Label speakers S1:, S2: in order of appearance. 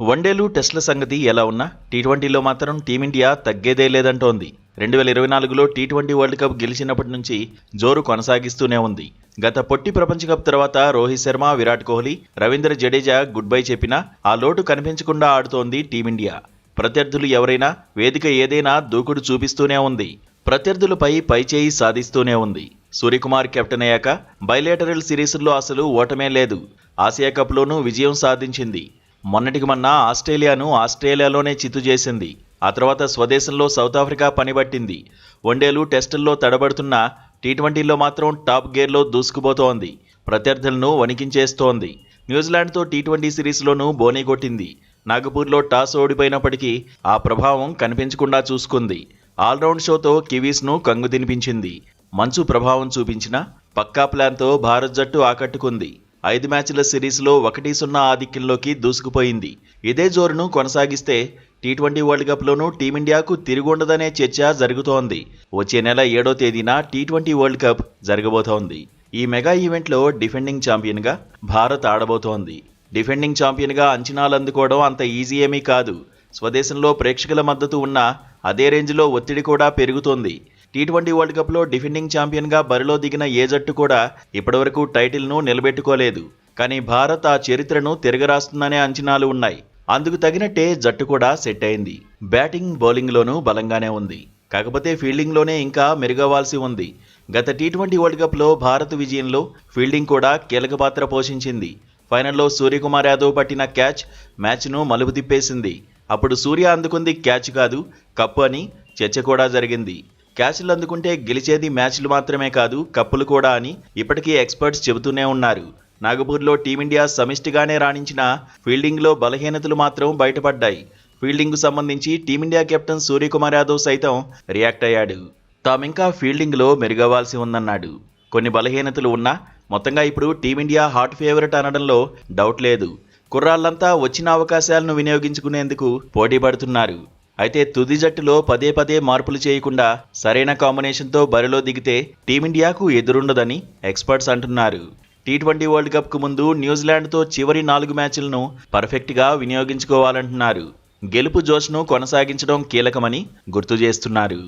S1: వన్డేలు టెస్టుల సంగతి ఎలా ఉన్నా టీ20లో మాత్రం టీమిండియా తగ్గేదే లేదంటోంది. 2024లో టీ20 వరల్డ్ కప్ గెలిచినప్పటి నుంచి జోరు కొనసాగిస్తూనే ఉంది. గత పొట్టి ప్రపంచ కప్ తర్వాత రోహిత్ శర్మ, విరాట్ కోహ్లీ, రవీంద్ర జడేజా గుడ్ బై చెప్పినా ఆ లోటు కనిపించకుండా ఆడుతోంది టీమిండియా. ప్రత్యర్థులు ఎవరైనా, వేదిక ఏదైనా దూకుడు చూపిస్తూనే ఉంది. ప్రత్యర్థులపై పైచేయి సాధిస్తూనే ఉంది. సూర్యకుమార్ కెప్టెన్ అయ్యాక బైలేటరల్ సిరీస్లో అసలు ఓటమే లేదు. ఆసియా కప్లోనూ విజయం సాధించింది. మొన్నటికి మొన్న ఆస్ట్రేలియాలోనే చిత్తు చేసింది. ఆ తర్వాత స్వదేశంలో సౌత్ ఆఫ్రికా పనిబట్టింది. వన్డేలు టెస్టుల్లో తడబడుతున్న టీ20లో మాత్రం టాప్ గేర్లో దూసుకుపోతోంది. ప్రత్యర్థులను వణికించేస్తోంది. న్యూజిలాండ్తో టీ20 సిరీస్లోనూ బోనీ కొట్టింది. నాగపూర్లో టాస్ ఓడిపోయినప్పటికీ ఆ ప్రభావం కనిపించకుండా చూసుకుంది. ఆల్రౌండ్ షోతో కివీస్ను కంగు తినిపించింది. మంచు ప్రభావం చూపించిన పక్కా ప్లాన్తో భారత్ జట్టు ఆకట్టుకుంది. 5 మ్యాచ్ల సిరీస్లో 1-0 ఆధిక్యంలోకి దూసుకుపోయింది. ఇదే జోరును కొనసాగిస్తే టీ20 వరల్డ్ కప్లోనూ టీమిండియాకు తిరుగుండదనే చర్చ జరుగుతోంది. వచ్చే నెల 7వ తేదీన టీ20 వరల్డ్ కప్ జరగబోతోంది. ఈ మెగా ఈవెంట్లో డిఫెండింగ్ ఛాంపియన్గా భారత్ ఆడబోతోంది. డిఫెండింగ్ ఛాంపియన్గా అంచనాలు అందుకోవడం అంత ఈజీ ఏమీ కాదు. స్వదేశంలో ప్రేక్షకుల మద్దతు ఉన్న అదే రేంజ్లో ఒత్తిడి కూడా పెరుగుతోంది. టీ20 వరల్డ్ కప్లో డిఫెండింగ్ ఛాంపియన్గా బరిలో దిగిన ఏ జట్టు కూడా ఇప్పటివరకు టైటిల్ను నిలబెట్టుకోలేదు. కానీ భారత్ ఆ చరిత్రను తిరగరాస్తుందనే అంచనాలు ఉన్నాయి. అందుకు తగినట్టే జట్టు కూడా సెట్ అయింది. బ్యాటింగ్, బౌలింగ్లోనూ బలంగానే ఉంది. కాకపోతే ఫీల్డింగ్లోనే ఇంకా మెరుగవ్వాల్సి ఉంది. గత టీ20 వరల్డ్ కప్లో భారత్ విజయంలో ఫీల్డింగ్ కూడా కీలక పాత్ర పోషించింది. ఫైనల్లో సూర్యకుమార్ యాదవ్ పట్టిన క్యాచ్ మ్యాచ్ను మలుపు తిప్పేసింది. అప్పుడు సూర్య అందుకుంది క్యాచ్ కాదు, కప్పు అని చర్చ కూడా జరిగింది. క్యాచ్లు అందుకుంటే గెలిచేది మ్యాచ్లు మాత్రమే కాదు, కప్పులు కూడా అని ఇప్పటికీ ఎక్స్పర్ట్స్ చెబుతూనే ఉన్నారు. నాగపూర్లో టీమిండియా సమిష్టిగానే రాణించిన ఫీల్డింగ్లో బలహీనతలు మాత్రం బయటపడ్డాయి. ఫీల్డింగ్కు సంబంధించి టీమిండియా కెప్టెన్ సూర్యకుమార్ యాదవ్ సైతం రియాక్ట్ అయ్యాడు. తామింకా ఫీల్డింగ్లో మెరుగవ్వాల్సి ఉందన్నాడు. కొన్ని బలహీనతలు ఉన్నా మొత్తంగా ఇప్పుడు టీమిండియా హాట్ ఫేవరెట్ అనడంలో డౌట్ లేదు. కుర్రాళ్లంతా వచ్చిన అవకాశాలను వినియోగించుకునేందుకు పోటీ పడుతున్నారు. అయితే తుది జట్టులో పదే పదే మార్పులు చేయకుండా సరైన కాంబినేషన్తో బరిలో దిగితే టీమిండియాకు ఎదురుండదని ఎక్స్పర్ట్స్ అంటున్నారు. టీ20 వరల్డ్ కప్కు ముందు న్యూజిలాండ్తో చివరి 4 మ్యాచ్లను పర్ఫెక్ట్గా వినియోగించుకోవాలంటున్నారు. గెలుపు జోష్ను కొనసాగించడం కీలకమని గుర్తు చేస్తున్నారు.